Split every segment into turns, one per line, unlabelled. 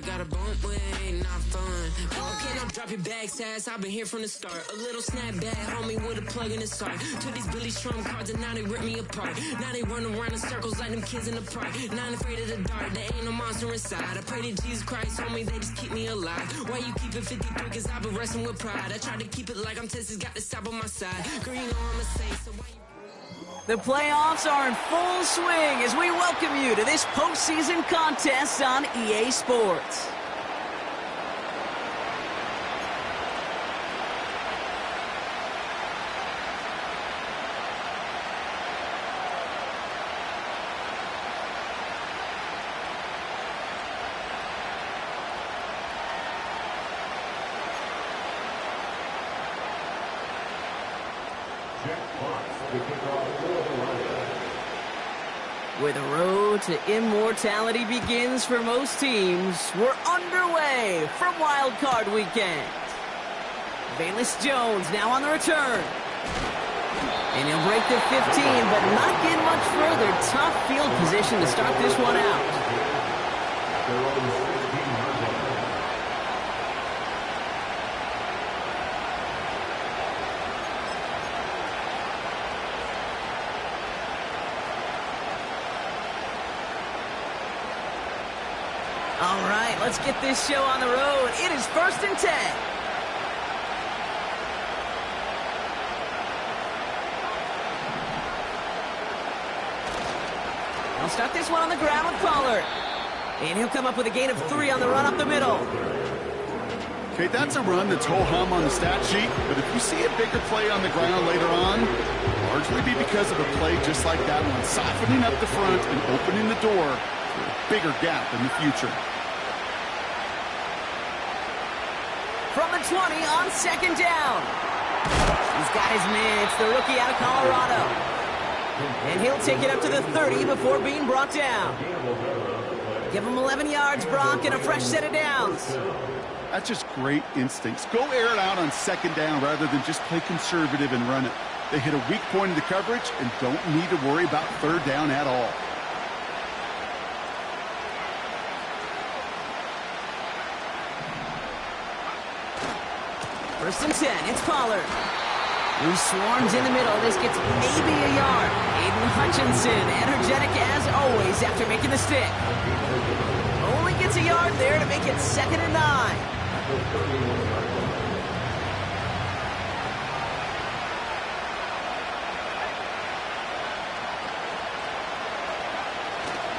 got a bump with ain't not fun. Okay, now drop your bags, ass. I've been here from the start. A little snapback, homie, with a plug in the start. Took these Billy Trump cards and now they rip me apart. Now they run around in circles like them kids in the park. Not afraid of the dark, there ain't no monster inside. I pray to Jesus Christ, homie, they just keep me alive. Why you keep it 53? Cause I've been wrestling with pride. I try to keep it like I'm Texas, got the stop on my side. Girl, you know I'm a saint, so why you...
The playoffs are in full swing as we welcome you to this postseason contest on EA Sports. Where the road to immortality begins for most teams, we're underway from Wild Card Weekend. Velus Jones now on the return. And he'll break the 15, but not get much further. Tough field position to start this one out. All right, let's get this show on the road. It is 1st and 10. I'll start this one on the ground with Pollard. And he'll come up with a gain of 3 on the run up the middle.
Okay, that's a run that's ho-hum on the stat sheet, but if you see a bigger play on the ground later on, largely be because of a play just like that one, softening up the front and opening the door for a bigger gap in the future.
From the 20 on 2nd down. He's got his man. It's the rookie out of Colorado. And he'll take it up to the 30 before being brought down. Give him 11 yards, Brock, and a fresh set of downs.
That's just great instincts. Go air it out on 2nd down rather than just play conservative and run it. They hit a weak point in the coverage and don't need to worry about 3rd down at all.
First and 10, it's Pollard. Who swarms in the middle. This gets maybe a yard. Aiden Hutchinson, energetic as always after making the stick. Only gets a yard there to make it 2nd and 9.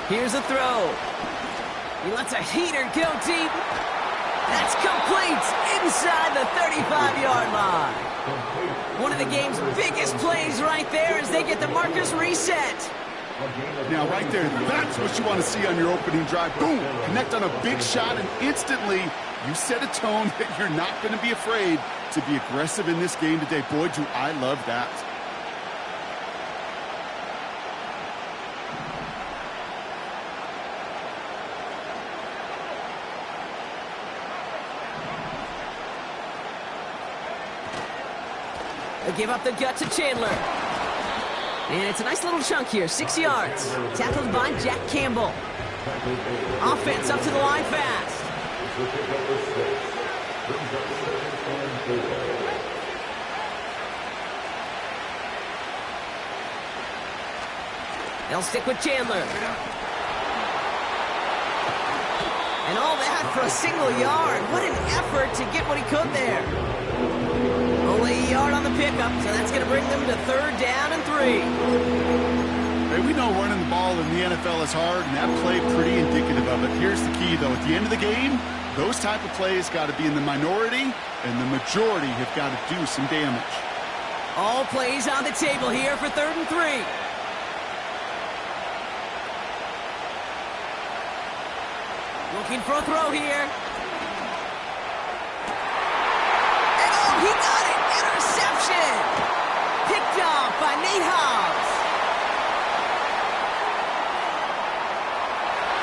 Here's a throw. He lets a heater go deep. That's complete inside the 35-yard line. One of the game's biggest plays right there as they get the markers reset.
Now, right there, that's what you want to see on your opening drive. Boom! Connect on a big shot, and instantly you set a tone that you're not going to be afraid to be aggressive in this game today. Boy, do I love that.
They give up the gut to Chandler. And it's a nice little chunk here, 6 yards. Tackled by Jack Campbell. Offense up to the line fast. They'll stick with Chandler. And all that for a single yard. What an effort to get what he could there. Only a yard on the pickup, so that's going to bring them to 3rd down and 3.
Hey, we know running the ball in the NFL is hard, and that play pretty indicative of it. Here's the key, though. At the end of the game, those type of plays got to be in the minority, and the majority have got to do some damage.
All plays on the table here for 3rd and 3. Looking for a throw here. And oh, he got it! Interception! Picked off by Nate Hobbs.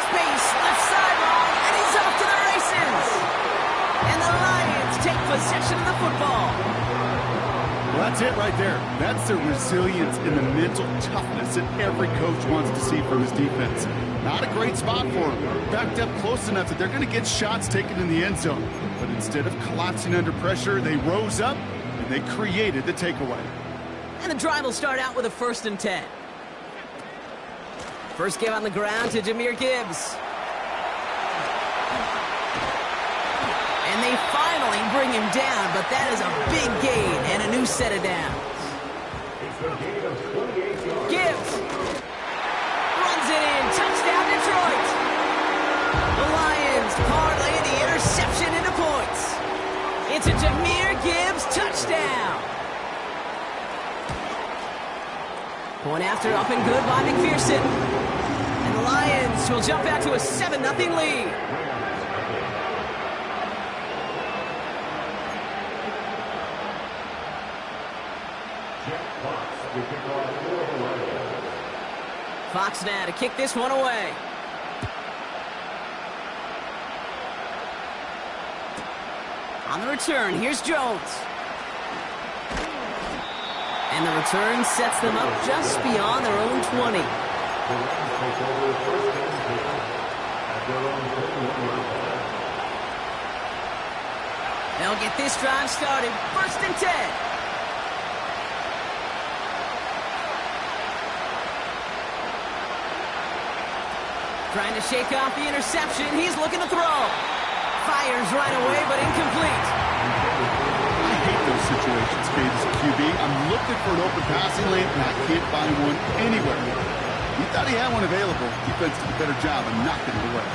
Space, left sideline, and he's off to the races. And the Lions take possession of the football.
Well, that's That's it right there. That's the resilience and the mental toughness that every coach wants to see from his defense. Not a great spot for him. Backed up close enough that they're going to get shots taken in the end zone. But instead of collapsing under pressure, they rose up and they created the takeaway.
And the drive will start out with a 1st and 10. First give on the ground to Jahmyr Gibbs. And they finally bring him down, but that is a big gain and a new set of downs. Gibbs runs it in. Touchdown, Detroit. The Lions parlay the interception into points. It's a Jahmyr Gibbs touchdown. Point after up and good by McPherson. And the Lions will jump out to a 7-0 lead. Fox now to kick this one away. On the return, here's Jones. And the return sets them up just beyond their own 20. They'll get this drive started. 1st and 10. Trying to shake off the interception. He's looking to throw. Fires right away, but incomplete.
I hate those situations, Cade, as a QB. I'm looking for an open passing lane, and I can't find one anywhere. He thought he had one available. Defense did a better job of knocking it away.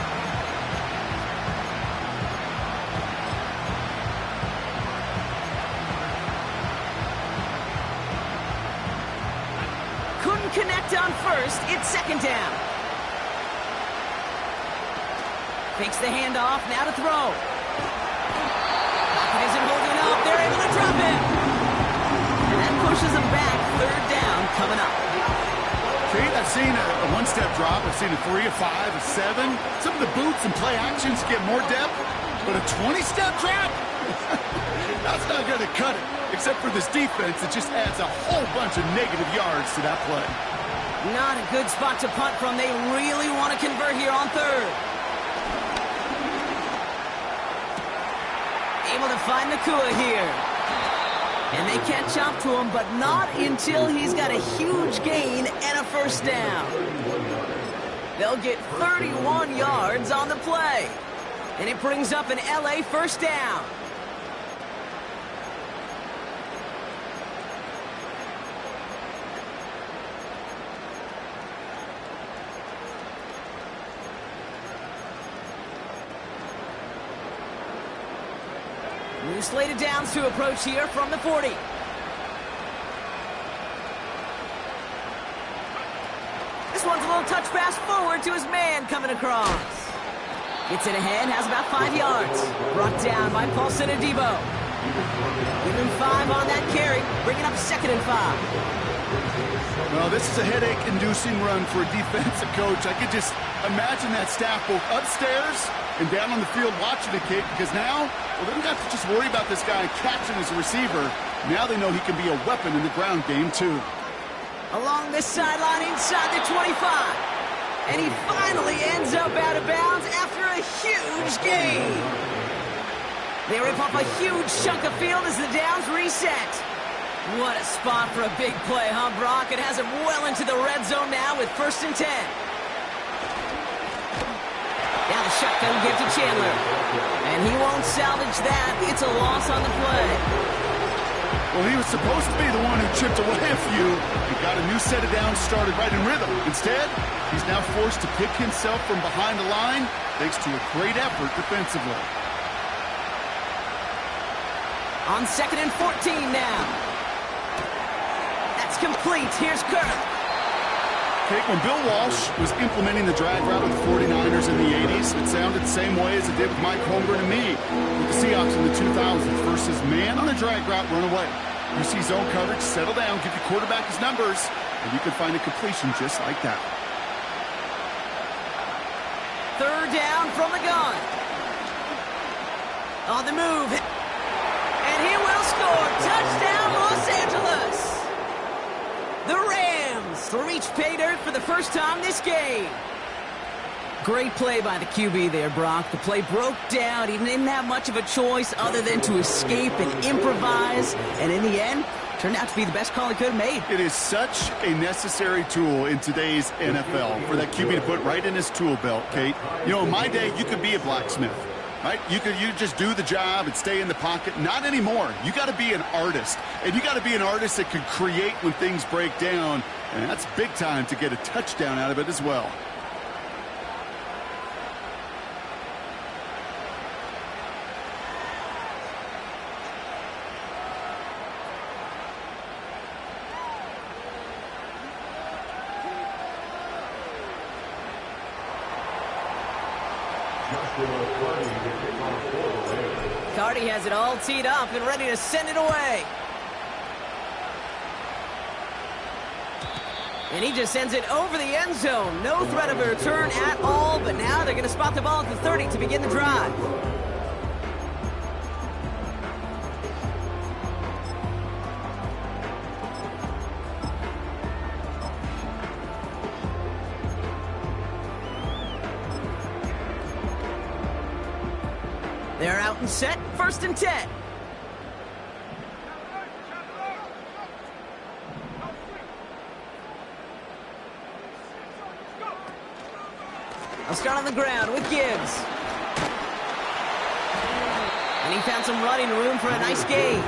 Couldn't connect on 1st. It's 2nd down. Fakes the handoff, now to throw. Pocket isn't holding up, they're able to drop him. And that pushes them back, 3rd down coming up.
Cade, I've seen a one-step drop, I've seen a 3, a 5, a 7. Some of the boots and play actions get more depth, but a 20-step drop? That's not going to cut it, except for this defense that just adds a whole bunch of negative yards to that play.
Not a good spot to punt from. They really want to convert here on 3rd. Able to find Nacua here. And they catch up to him, but not until he's got a huge gain and a 1st down. They'll get 31 yards on the play. And it brings up an LA 1st down. New slated downs to approach here from the 40. This one's a little touch pass forward to his man coming across. Gets it ahead, has about 5 yards. Brought down by Paulson Adebo. Give him 5 on that carry, bringing up 2nd and 5.
Well, this is a headache-inducing run for a defensive coach. I could just imagine that staff both upstairs and down on the field watching the kick, because now, well, they don't have to just worry about this guy catching as a receiver. Now they know he can be a weapon in the ground game, too.
Along this sideline inside the 25. And he finally ends up out of bounds after a huge gain. They rip off a huge chunk of field as the downs reset. What a spot for a big play, huh, Brock? It has him well into the red zone now with 1st and 10. Now the shotgun give to Chandler. And he won't salvage that. It's a loss on the play.
Well, he was supposed to be the one who chipped away a few and got a new set of downs started right in rhythm. Instead, he's now forced to pick himself from behind the line thanks to a great effort defensively.
On 2nd and 14 now. That's complete. Here's Kirk.
Okay, when Bill Walsh was implementing the drag route with the 49ers in the 80s, it sounded the same way as it did with Mike Holmgren and me with the Seahawks in the 2000s versus man on the drag route, run away. You see zone coverage, settle down, give your quarterback his numbers, and you can find a completion just like that.
3rd down from the gun. On the move. And he will score. Touchdown, Los Angeles. to reach pay dirt for the first time this game. Great play by the QB there, Brock. The play broke down. He didn't have much of a choice other than to escape and improvise. And in the end, turned out to be the best call he could have made.
It is such a necessary tool in today's NFL for that QB to put right in his tool belt, Kate. You know, in my day, you could be a blacksmith, right? You just do the job and stay in the pocket. Not anymore. You got to be an artist. And you got to be an artist that can create when things break down. And that's big time to get a touchdown out of it as well.
Carty has it all teed up and ready to send it away. And he just sends it over the end zone. No threat of a return at all, but now they're going to spot the ball at the 30 to begin the drive. They're out and set, 1st and 10. I'll start on the ground with Gibbs. And he found some running room for a nice gain.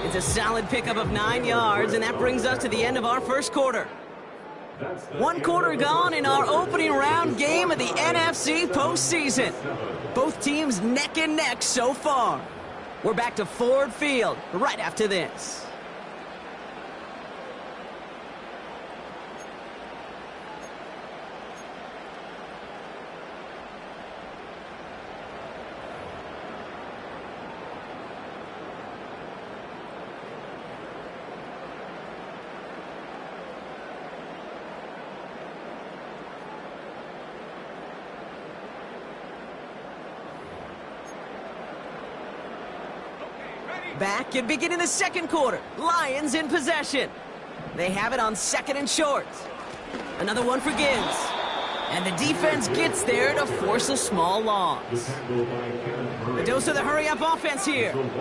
It's a solid pickup of 9 yards, and that brings us to the end of our first quarter. 1 quarter gone in our opening round game of the NFC postseason. Both teams neck and neck so far. We're back to Ford Field right after this. Back and beginning the second quarter. Lions in possession. They have it on 2nd and short. Another one for Gibbs. And the defense gets there to force a small loss. A dose of the hurry-up offense here. Complete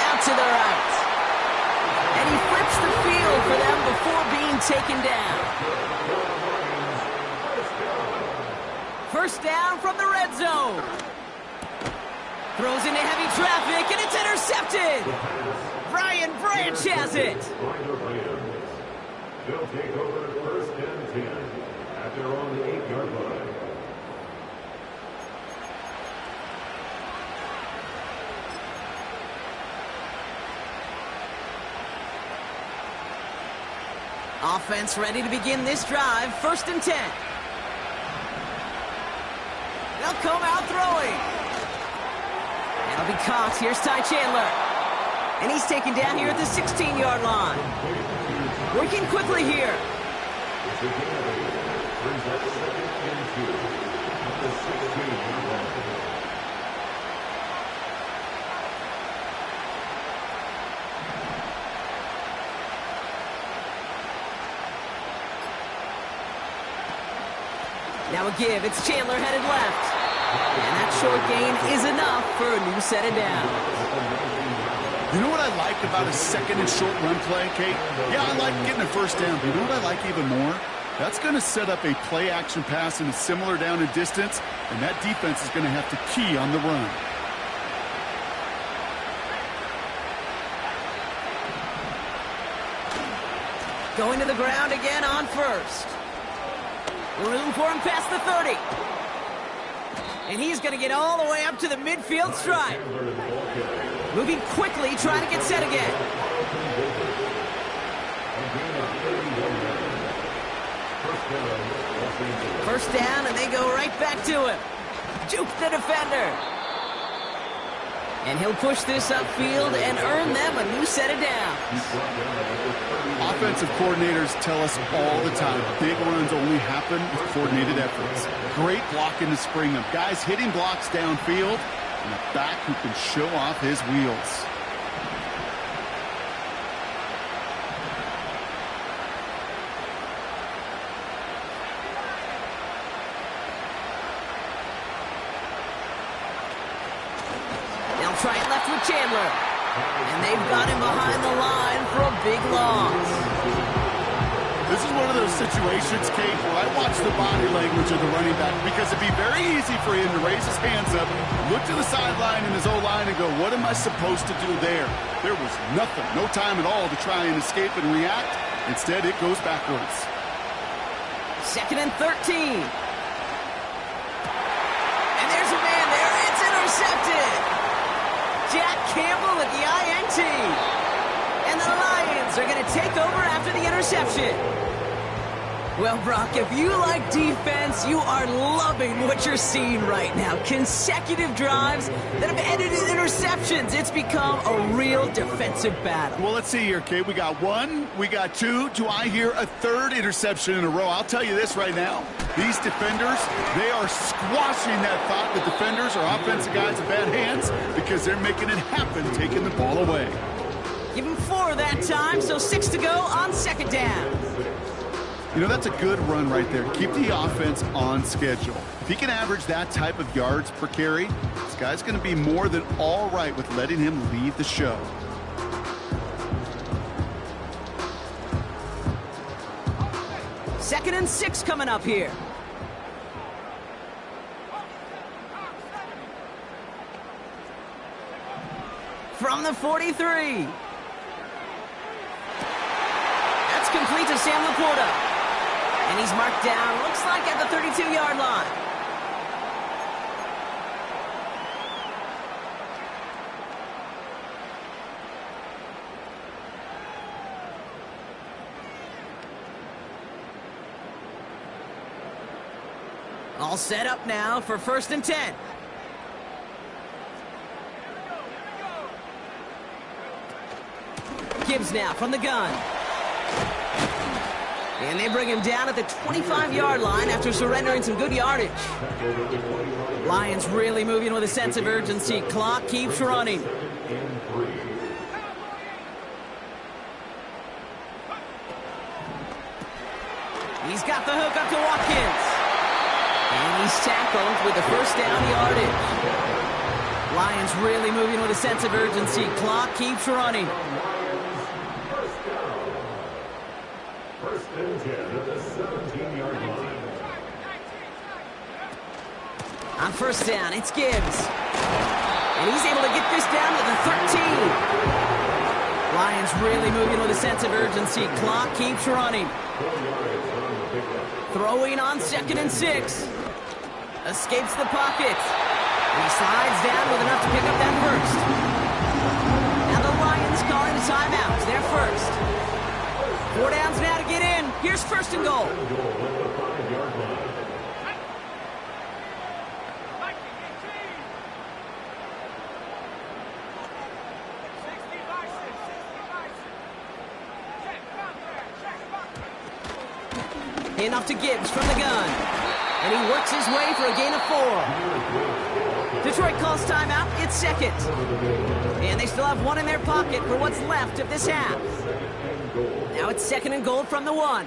out to the right. And he flips the field for them before being taken down. First down from the red zone. Throws into heavy traffic, and it's intercepted. Brian Branch has it.
They'll take over 1st and 10 at their own 8-yard line.
Offense ready to begin this drive. 1st and 10. They'll come out throwing. That'll be caught. Here's Ty Chandler. And he's taken down here at the 16-yard line. Working quickly here. Now a give. It's Chandler headed left. And that short gain is enough for a new set of downs.
You know what I like about a 2nd and short run play, Kate? Yeah, I like getting a first down, but you know what I like even more? That's going to set up a play-action pass in a similar down and distance, and that defense is going to have to key on the run.
Going to the ground again on 1st. Room for him past the 30. And he's going to get all the way up to the midfield stripe. Moving quickly, trying to get set again. First down, and they go right back to him. Juke the defender. And he'll push this upfield and earn them a new set of downs.
offensive coordinators tell us all the time, big runs only happen with coordinated efforts. Great block in the spring of guys hitting blocks downfield and a back who can show off his wheels.
They'll try it left with Chandler. And they've got him behind the line for a big loss.
This is one of those situations, Kate, where I watch the body language of the running back because it'd be very easy for him to raise his hands up, look to the sideline in his O-line and go, what am I supposed to do there? There was nothing, no time at all to try and escape and react. Instead, it goes backwards.
2nd and 13. And there's a man there. It's intercepted. Jack Campbell with the INT. And the Lions are going to take over after the interception. Well, Brock, if you like defense, you are loving what you're seeing right now. Consecutive drives that have ended in interceptions. It's become a real defensive battle.
Well, let's see here, Kate. We got one, we got two. Do I hear a third interception in a row? I'll tell you this right now. These defenders, they are squashing that thought that defenders are offensive guys in bad hands because they're making it happen, taking the ball away.
Give him 4 that time, so 6 to go on 2nd down.
You know, that's a good run right there. Keep the offense on schedule. If he can average that type of yards per carry, this guy's going to be more than all right with letting him lead the show.
Second and 6 coming up here. From the 43. That's complete to Sam Laporta. And he's marked down, looks like at the 32-yard line. All set up now for 1st and 10. Gibbs now from the gun. And they bring him down at the 25-yard line after surrendering some good yardage. Lions really moving with a sense of urgency. Clock keeps running. He's got the hook up to Watkins. And he's tackled with the 1st down yardage. Lions really moving with a sense of urgency. Clock keeps running. On 1st down, it's Gibbs. And he's able to get this down to the 13. Lions really moving with a sense of urgency. Clock keeps running. Throwing on 2nd and 6. Escapes the pocket. And he slides down with enough to pick up that 1st. Now the Lions calling a timeout. They're 1st. 4 downs now to get in. Here's 1st and goal. Enough to Gibbs from the gun. And he works his way for a gain of 4. Detroit calls timeout. It's 2nd. And they still have 1 in their pocket for what's left of this half. Now it's 2nd and goal from the 1.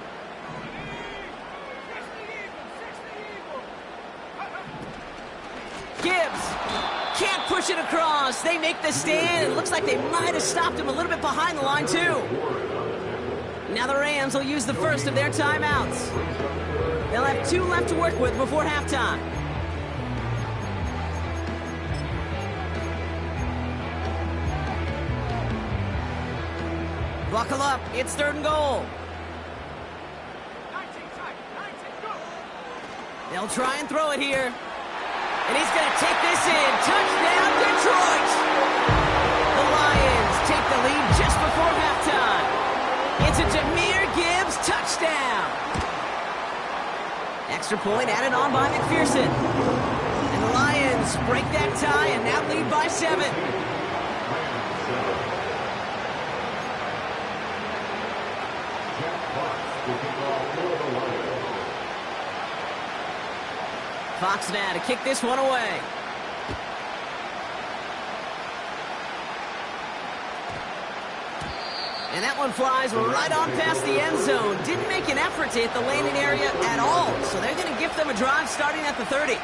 Gibbs can't push it across. They make the stand. It looks like they might have stopped him a little bit behind the line, too. Now the Rams will use the 1st of their timeouts. They'll have 2 left to work with before halftime. Buckle up. It's 3rd and goal. They'll try and throw it here. And he's going to take this in. Touchdown, Detroit! The Lions take the lead just before halftime. It's a Jahmyr Gibbs touchdown. Extra point added on by McPherson. And the Lions break that tie and now lead by 7.
Jack Fox to kick off for the Lions.
Fox now to kick this one away. And that one flies right on past the end zone. Didn't make an effort to hit the landing area at all. So they're going to gift them a drive starting at the 30.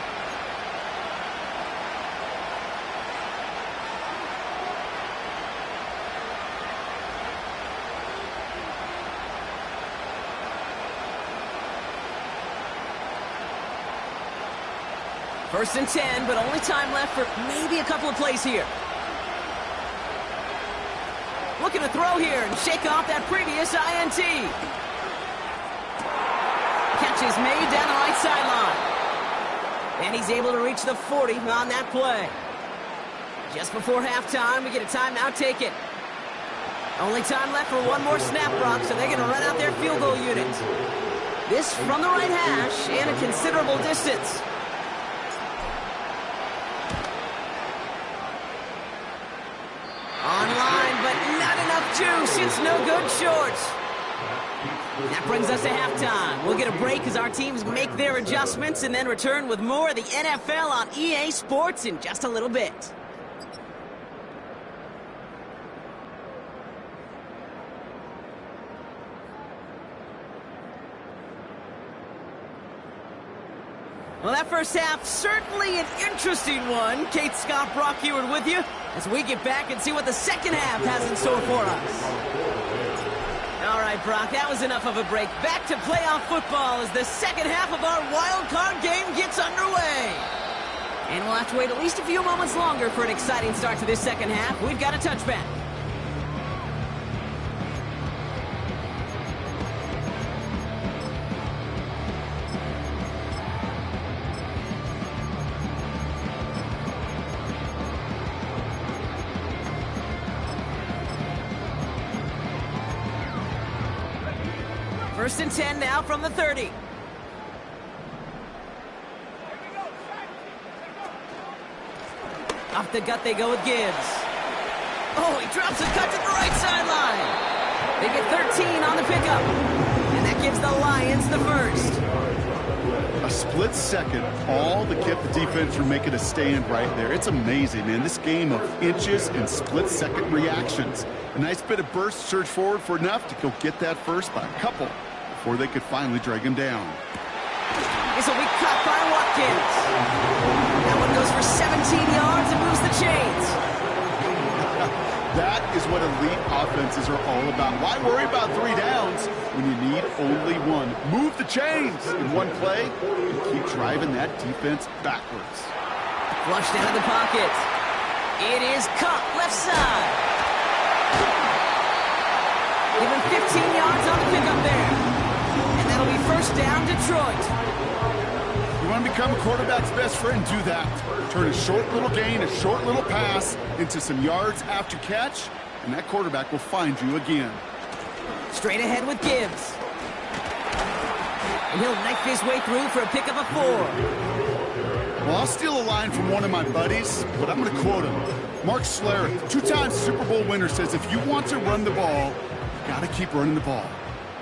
First and 10, but only time left for maybe a couple of plays here. Looking to throw here and shake off that previous INT. Catch is made down the right sideline. And he's able to reach the 40 on that play. Just before halftime, we get a timeout taken. Only time left for one more snap, Brock, so they're going to run out their field goal unit. This from the right hash and a considerable distance. Online, but not enough juice. It's no good short. That brings us to halftime. We'll get a break as our teams make their adjustments and then return with more of the NFL on EA Sports in just a little bit. Well, that first half, certainly an interesting one. Kate Scott, Brock Heward with you as we get back and see what the second half has in store for us. All right, Brock, that was enough of a break. Back to playoff football as the second half of our wild card game gets underway. And we'll have to wait at least a few moments longer for an exciting start to this second half. We've got a touchback. First and 10 now from the 30. Off the gut they go with Gibbs. Oh, he drops a cut to the right sideline. They get 13 on the pickup. And that gives the Lions the first.
A split second, all to get the defense from making a stand right there. It's amazing, man. This game of inches and split-second reactions. A nice bit of burst, surge forward for enough to go get that first by a couple before they could finally drag him down.
This will be caught by Watkins. That one goes for 17 yards and moves the chains.
That is what elite offenses are all about. Why worry about 3 downs when you need only one? Move the chains in one play and keep driving that defense backwards.
Flushed out of the pocket. It is caught left side. Give him 15 yards on the pickup there. And that'll be first down, Detroit.
You want to become a quarterback's best friend? Do that. Turn a short little gain, a short little pass into some yards after catch, and that quarterback will find you again.
Straight ahead with Gibbs. And he'll knife his way through for a pickup of 4.
Well, I'll steal a line from one of my buddies, but I'm going to quote him. Mark Schlereth, 2-time Super Bowl winner, says if you want to run the ball, you got to keep running the ball.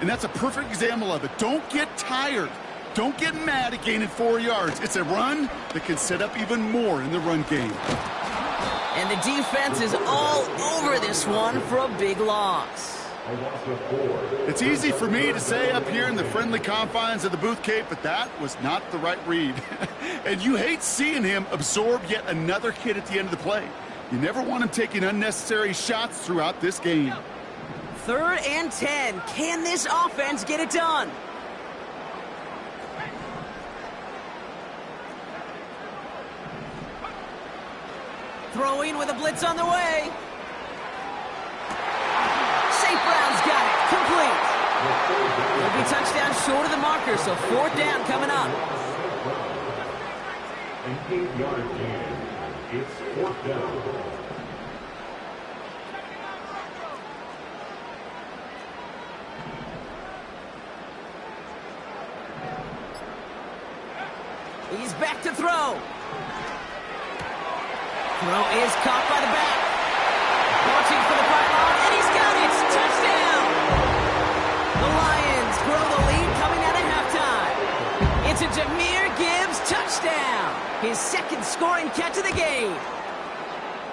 And that's a perfect example of it. Don't get tired. Don't get mad at gaining 4 yards. It's a run that can set up even more in the run game.
And the defense is all over this one for a big loss.
It's easy for me to say up here in the friendly confines of the Booth Cape, but that was not the right read. And you hate seeing him absorb yet another hit at the end of the play. You never want him taking unnecessary shots throughout this game.
3rd and 10. Can this offense get it done? Throwing with a blitz on the way. St. Brown's got it. Complete. It'll be touchdown short of the marker, so 4th down coming up.
An 8-yard gain. It's 4th down.
He's back to throw. Throw is caught by the back. Launching for the pylon, and he's got it. Touchdown. The touchdown. His second scoring catch of the game.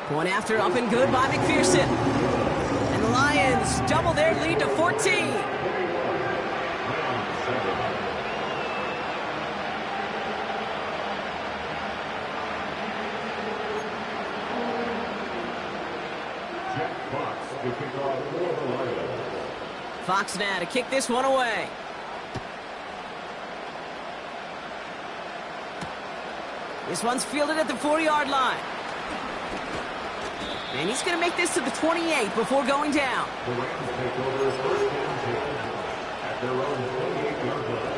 Point after up and good by McPherson. And the Lions double their lead to 14.
Jack Fox to kick off for the Lions.
Fox now to kick this one away. This one's fielded at the 40-yard line. And he's going to make this to the 28 before going down.
The Rams take over first and 10 at their own 28-yard line.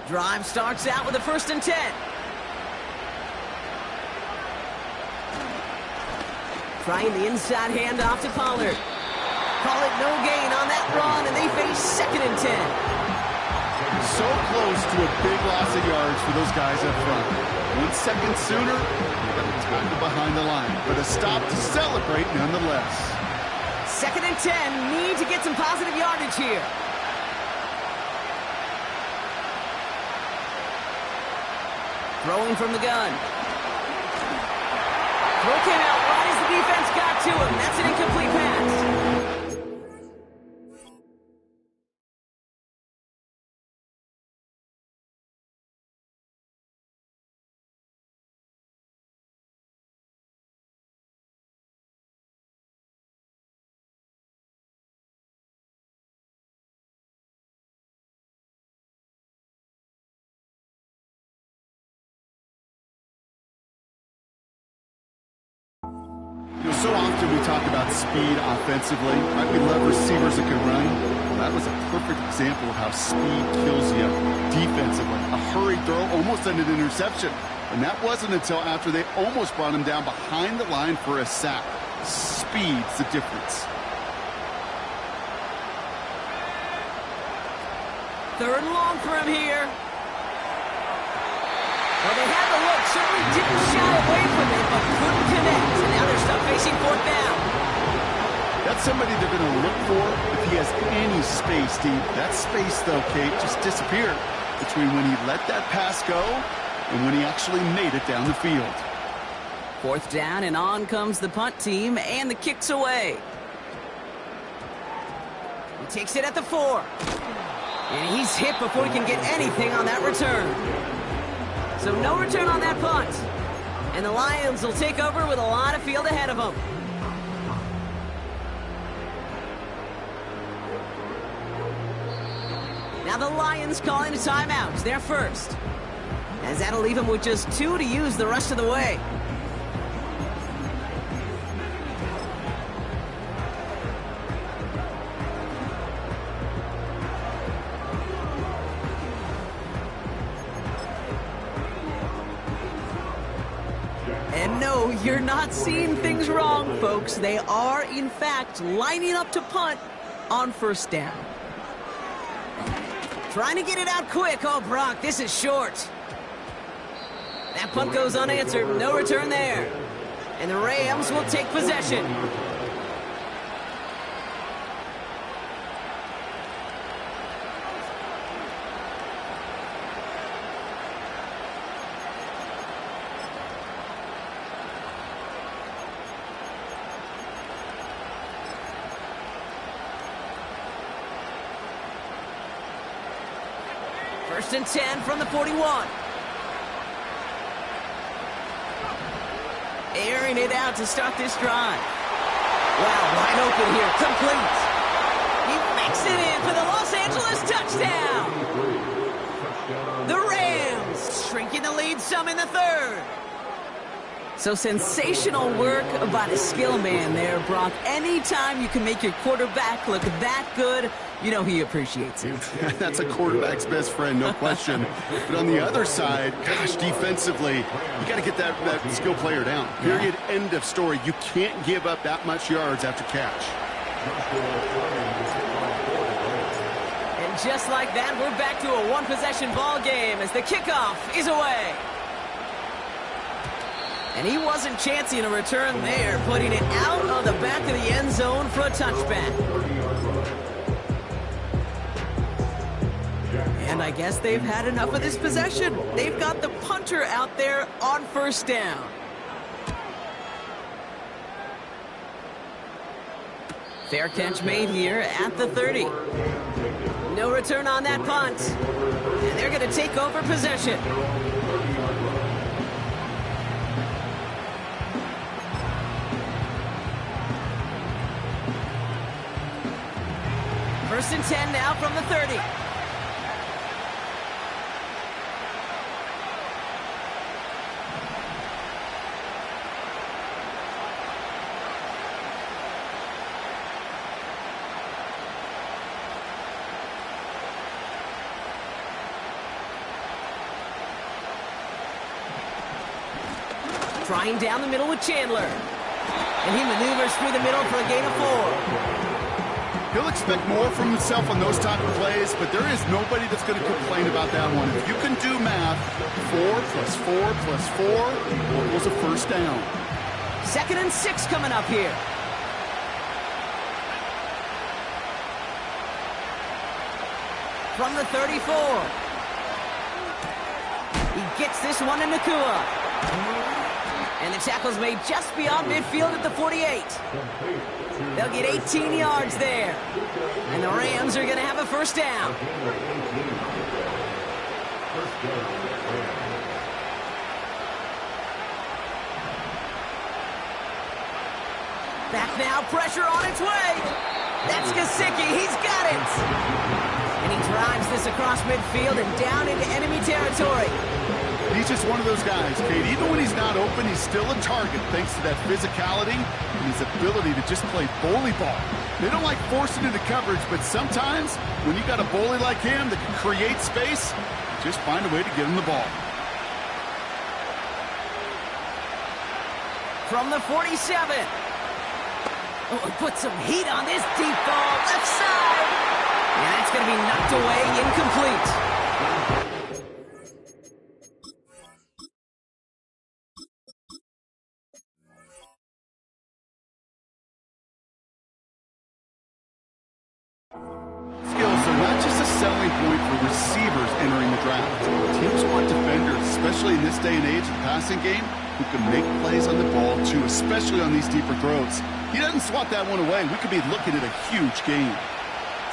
Drive starts out with a 1st and 10. Trying the inside handoff to Pollard. Call it no gain on that run, and they face 2nd and 10.
So close to a big loss of yards for those guys up front. 1 second sooner, they've got time to behind the line, but a stop to celebrate nonetheless.
2nd and 10, need to get some positive yardage here. Throwing from the gun. Throw came out right as the defense got to him. That's an incomplete pass.
So often we talk about speed offensively, right? We love receivers that can run. Well, that was a perfect example of how speed kills you defensively. A hurried throw almost ended an interception. And that wasn't until after they almost brought him down behind the line for a sack. Speed's the difference.
3rd and long for him here. Well, they had the look, certainly didn't shy away from it, but couldn't connect. And now they're stuck facing 4th down.
That's somebody they're going to look for if he has any space, Steve. That space, though, Kate, just disappeared between when he let that pass go and when he actually made it down the field.
4th down, and on comes the punt team, and the kick's away. He takes it at the 4. And he's hit before he can get anything on that return. So no return on that punt. And the Lions will take over with a lot of field ahead of them. Now the Lions calling a timeout. They're first. As that'll leave them with just 2 to use the rest of the way. And no, you're not seeing things wrong, folks. They are, in fact, lining up to punt on 1st down. Trying to get it out quick. Oh, Brock, this is short. That punt goes unanswered. No return there. And the Rams will take possession. First and 10 from the 41. Airing it out to start this drive. Wow, wide open here. Complete. He makes Backs it in for the Los Angeles touchdown. The Rams shrinking the lead some in the third. So sensational work by the skill man there, Brock. Anytime you can make your quarterback look that good, you know he appreciates it.
That's a quarterback's best friend, no question. But on the other side, gosh, defensively, you got to get that skill player down. Period, end of story. You can't give up that much yards after catch.
And just like that, we're back to a one-possession ball game as the kickoff is away. And he wasn't chancing a return there, putting it out of the back of the end zone for a touchback. And I guess they've had enough of this possession. They've got the punter out there on first down. Fair catch made here at the 30. No return on that punt. And they're going to take over possession. First and 10 now from the 30. Trying down the middle with Chandler. And he maneuvers through the middle for a gain of 4.
He'll expect more from himself on those type of plays, but there is nobody that's going to complain about that one. If you can do math, 4 plus 4 plus 4 equals a first down.
2nd and 6 coming up here. From the 34. He gets this one to Nacua. And the tackle's made just beyond midfield at the 48. They'll get 18 yards there. And the Rams are going to have a first down. Back now, pressure on its way. That's Gesicki, he's got it. And he drives this across midfield and down into enemy territory.
He's just one of those guys, Kate. Even when he's not open, he's still a target thanks to that physicality and his ability to just play bully ball. They don't like forcing into coverage, but sometimes when you got a bully like him that can create space, just find a way to get him the ball.
From the 47. Oh, put some heat on this deep ball, left side. And that's going to be knocked away, incomplete.
Skills are not just a selling point for receivers entering the draft. Teams want defenders, especially in this day and age of the passing game, who can make plays on the ball too, especially on these deeper throws. He doesn't swat that one away. We could be looking at a huge game.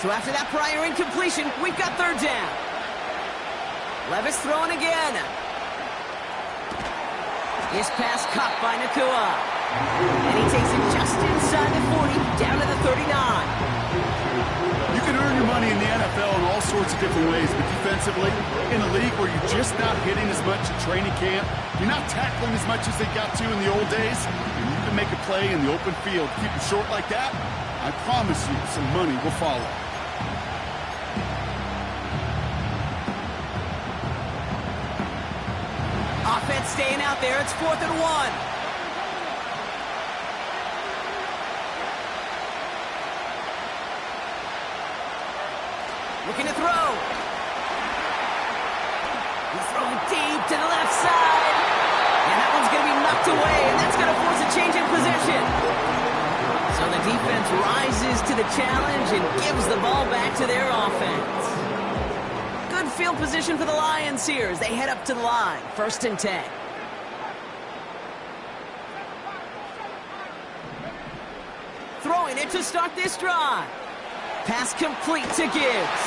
So after that prior incompletion, we've got third down. Levis throwing again. His pass caught by Nacua. And he takes it just inside the 40, down to the 39.
You can earn your money in the NFL in all sorts of different ways, but defensively, in a league where you're just not hitting as much at training camp, you're not tackling as much as they got to in the old days, and you can make a play in the open field. Keep it short like that, I promise you some money will follow.
Offense staying out there. It's 4th and 1. Looking to throw. He's throwing deep to the left side. And that one's going to be knocked away, and that's going to force a change in possession. So the defense rises to the challenge and gives the ball back to their offense. Good field position for the Lions here as they head up to the line. 1st and 10. Throwing it to start this drive. Pass complete to Gibbs.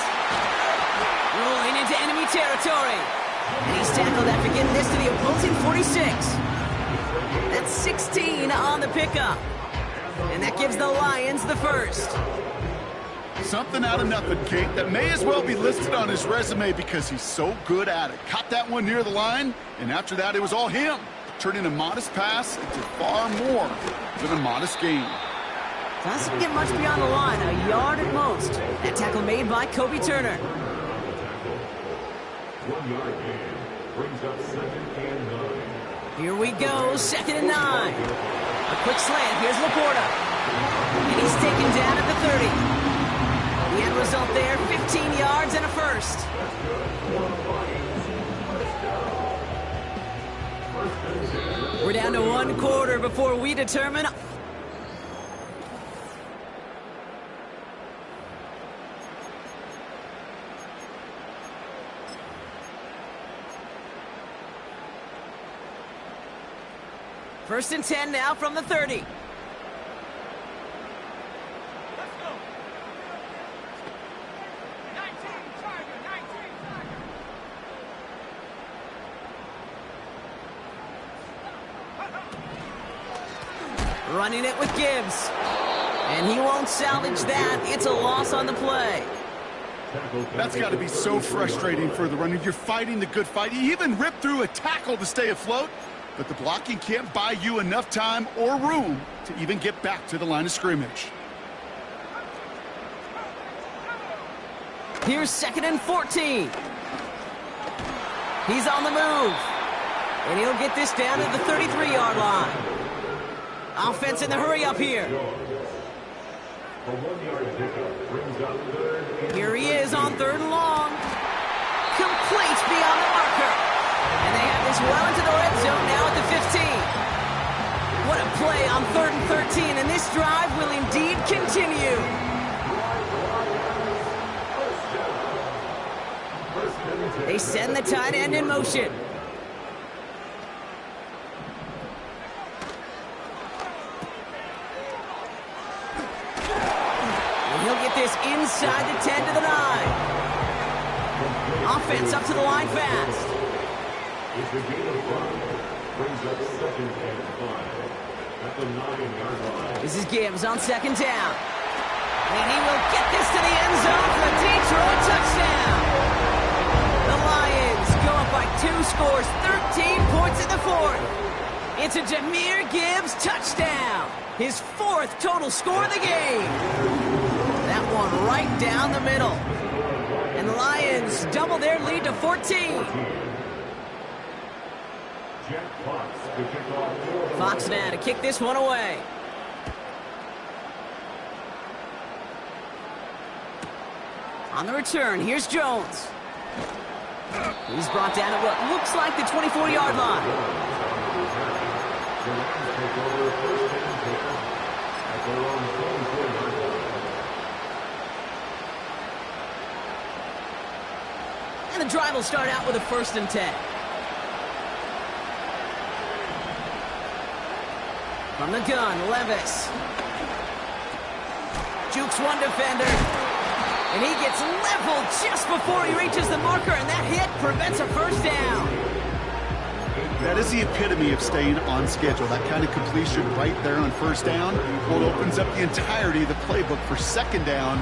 Rolling into enemy territory. And he's tackled after getting this to the opposing 46. That's 16 on the pickup. And that gives the Lions the first.
Something out of nothing, Kate, that may as well be listed on his resume because he's so good at it. Caught that one near the line, and after that, it was all him. Turning a modest pass into far more than a modest gain.
Doesn't get much beyond the line, a yard at most. That tackle made by Kobe Turner.
1 yard gain brings up 2nd and 9.
Here we go, 2nd and 9. A quick slant, here's Laporta. And he's taken down at the 30. The end result there, 15 yards and a first. We're down to 1 quarter before we determine. First and 10 now from the 30. Running it with Gibbs. And he won't salvage that. It's a loss on the play.
That's got to be so frustrating for the runner. You're fighting the good fight. You even ripped through a tackle to stay afloat, but the blocking can't buy you enough time or room to even get back to the line of scrimmage.
Here's 2nd and 14. He's on the move. And he'll get this down to the 33-yard line. Offense in the hurry up here. Here he is on 3rd and long. Complete beyond the marker. And they have this well into the red zone now at the 15. What a play on 3rd and 13. And this drive will indeed continue. They send the tight end in motion. He'll get this inside the 10 to the 9. Offense up to the line fast. This is Gibbs on 2nd down. And he will get this to the end zone for a Detroit touchdown. The Lions go up by 2 scores, 13 points in the 4th. It's a Jahmyr Gibbs touchdown. His 4th total score of the game. That one right down the middle. And the Lions double their lead to 14. Fox now to kick this one away. On the return, here's Jones. He's brought down at what looks like the 24-yard line. And the drive will start out with a 1st and 10. From the gun, Levis. Jukes one defender. And he gets leveled just before he reaches the marker, and that hit prevents a 1st down.
That is the epitome of staying on schedule. That kind of completion right there on 1st down. Well, it opens up the entirety of the playbook for 2nd down.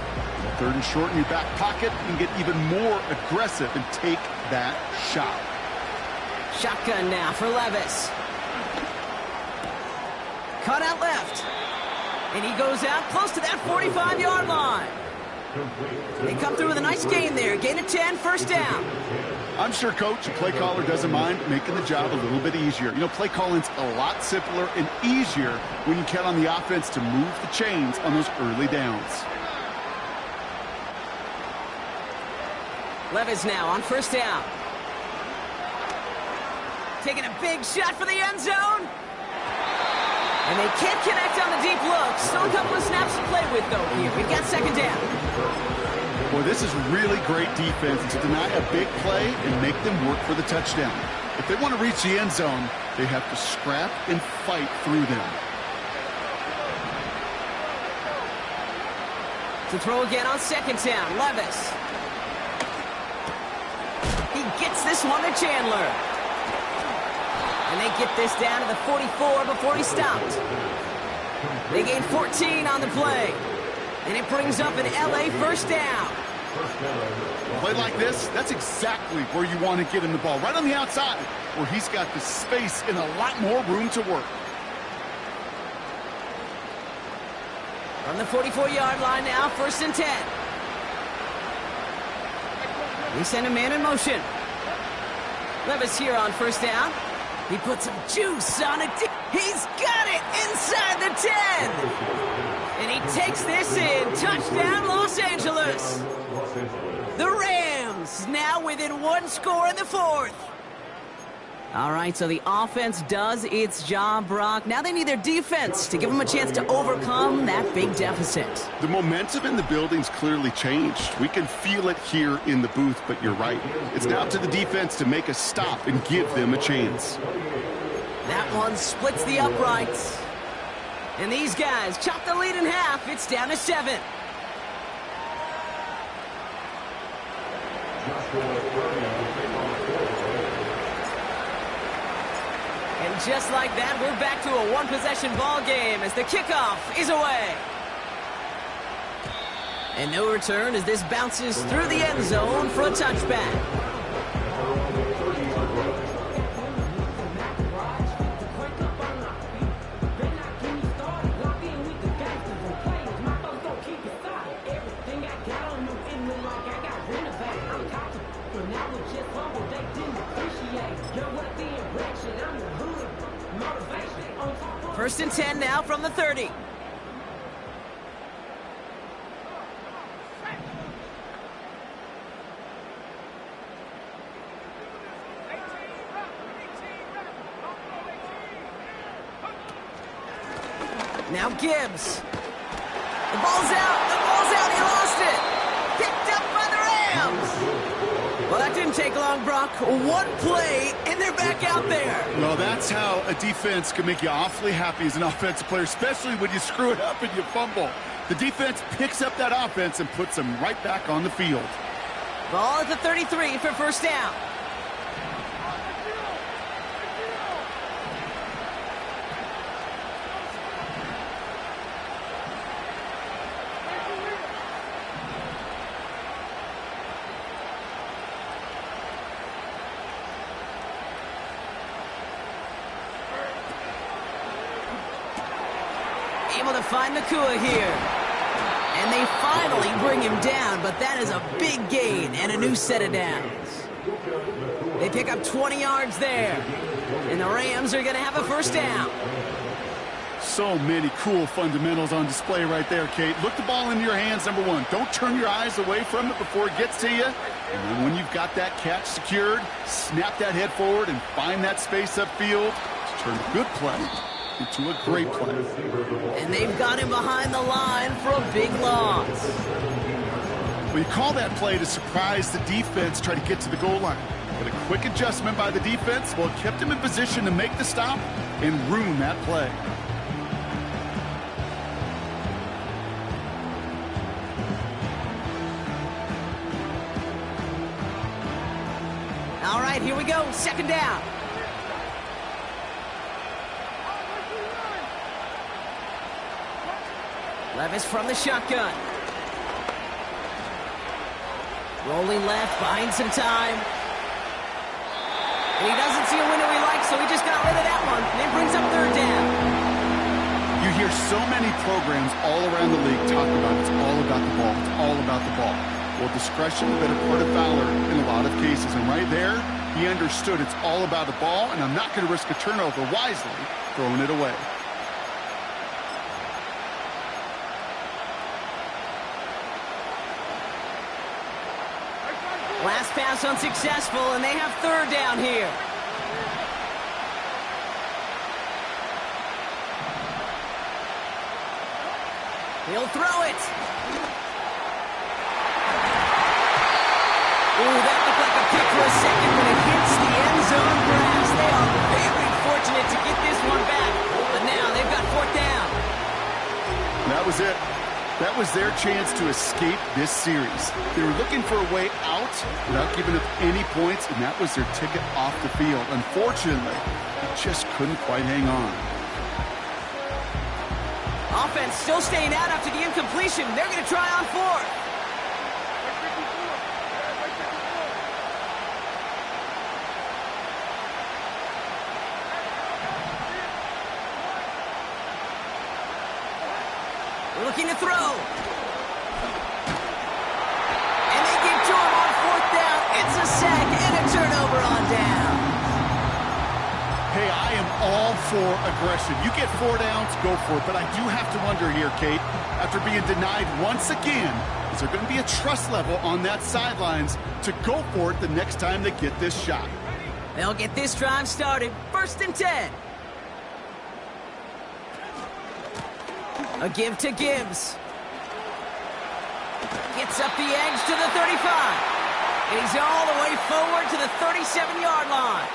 3rd and short in your back pocket. You can get even more aggressive and take that shot.
Shotgun now for Levis. Cut out left. And he goes out close to that 45-yard line. They come through with a nice gain there. Gain of 10, 1st down.
I'm sure, Coach, the play caller doesn't mind making the job a little bit easier. You know, play calling's a lot simpler and easier when you count on the offense to move the chains on those early downs.
Levis now on 1st down. Taking a big shot for the end zone. And they can't connect on the deep look. Still a couple of snaps to play with, though, here. We've got 2nd down.
Boy, this is really great defense to deny a big play and make them work for the touchdown. If they want to reach the end zone, they have to scrap and fight through them.
To throw again on 2nd down, Levis. He gets this one to Chandler. And they get this down to the 44 before he stopped. They gain 14 on the play. And it brings up an LA first down.
A play like this, that's exactly where you want to get him the ball, right on the outside, where he's got the space and a lot more room to work.
From the 44-yard line now, 1st and 10. We send a man in motion. Levis here on 1st down. He puts some juice on it. He's got it inside the 10. And he takes this in. Touchdown, Los Angeles. The Rams now within 1 score in the 4th. All right, so the offense does its job, Brock. Now they need their defense to give them a chance to overcome that big deficit.
The momentum in the building's clearly changed. We can feel it here in the booth, but you're right. It's now up to the defense to make a stop and give them a chance.
That one splits the uprights. And these guys chop the lead in half. It's down to 7. And just like that, we're back to a one-possession ball game as the kickoff is away. And no return as this bounces through the end zone for a touchback. First and 10 now from the 30. Now Gibbs. The ball's out. The ball's out. He lost it. Picked up by the Rams. Well, that didn't take long, Brock. One play, and they're back out there.
Well, that's how a defense can make you awfully happy as an offensive player, especially when you screw it up and you fumble. The defense picks up that offense and puts them right back on the field.
Ball at the 33 for 1st down. Able to find Nakua here. And they finally bring him down, but that is a big gain and a new set of downs. They pick up 20 yards there. And the Rams are going to have a 1st down.
So many cool fundamentals on display right there, Kate. Look the ball into your hands, number one. Don't turn your eyes away from it before it gets to you. And then when you've got that catch secured, snap that head forward and find that space upfield to turn a good play into a great play.
And they've got him behind the line for a big loss.
Well, you call that play to surprise the defense, try to get to the goal line. But a quick adjustment by the defense, well, it kept him in position to make the stop and ruin that play.
All right, here we go. 2nd down. Levis from the shotgun. Rolling left, buying some time. And he doesn't see a window he likes, so he just got rid of that one. And it brings up 3rd down.
You hear so many programs all around the league talk about it's all about the ball. It's all about the ball. Well, discretion, the better part of valor in a lot of cases. And right there, he understood it's all about the ball, and I'm not going to risk a turnover wisely throwing it away.
Last pass unsuccessful, and they have 3rd down here. He'll throw it. Ooh, that looked like a pick for a second, but it hits the end zone grass. They are very fortunate to get this one back, but now they've got 4th down.
That was it. That was their chance to escape this series. They were looking for a way out without giving up any points, and that was their ticket off the field. Unfortunately, they just couldn't quite hang on.
Offense still staying out after the incompletion. They're going to try on fourth. Looking to throw. And they give to him on fourth down. It's a sack and a turnover on down.
Hey, I am all for aggression. You get 4 downs, go for it. But I do have to wonder here, Kate, after being denied once again, is there going to be a trust level on that sidelines to go for it the next time they get this shot?
They'll get this drive started. 1st and 10. A give to Gibbs. Gets up the edge to the 35. And he's all the way forward to the 37-yard line.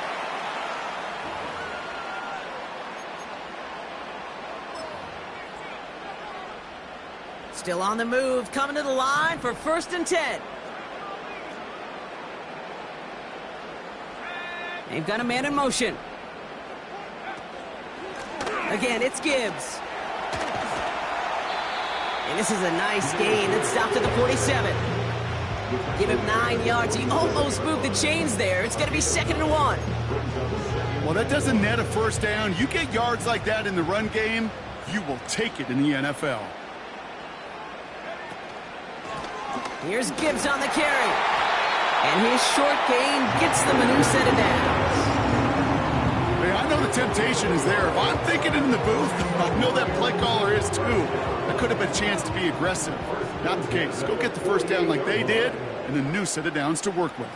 Still on the move, coming to the line for 1st and 10. They've got a man in motion. Again, it's Gibbs. And this is a nice gain. It's stopped at the 47. Give him 9 yards. He almost moved the chains there. It's going to be 2nd and 1.
Well, that doesn't net a 1st down. You get yards like that in the run game, you will take it in the NFL.
Here's Gibbs on the carry. And his short gain gets them a new set of downs.
Hey, I know the temptation is there. If I'm thinking it in the booth, I know that play caller is too. That could have been a chance to be aggressive. Not the case. Go get the 1st down like they did, and a new set of downs to work with.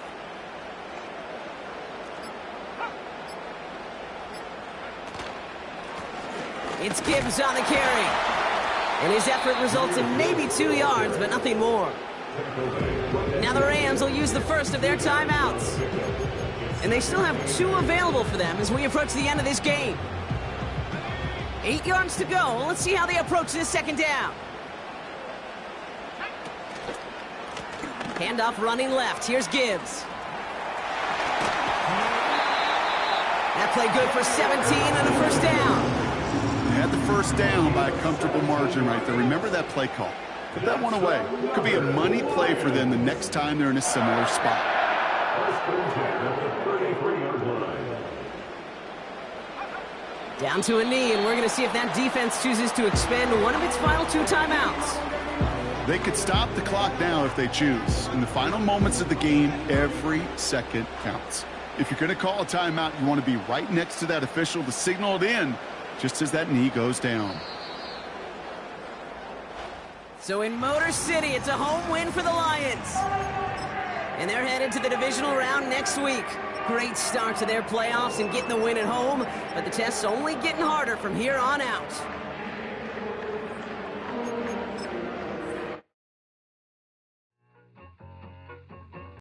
It's Gibbs on the carry. And his effort results in maybe 2 yards, but nothing more. Now the Rams will use the first of their timeouts. And they still have 2 available for them as we approach the end of this game. 8 yards to go. Let's see how they approach this 2nd down. Handoff running left. Here's Gibbs. That play good for 17 and a 1st down.
They had the 1st down by a comfortable margin right there. Remember that play call. Put that one away. Could be a money play for them the next time they're in a similar spot.
Down to a knee, and we're going to see if that defense chooses to expend one of its final 2 timeouts.
They could stop the clock now if they choose. In the final moments of the game, every second counts. If you're going to call a timeout, you want to be right next to that official to signal it in just as that knee goes down.
So in Motor City, it's a home win for the Lions. And they're headed to the divisional round next week. Great start to their playoffs and getting the win at home, but the test's only getting harder from here on out.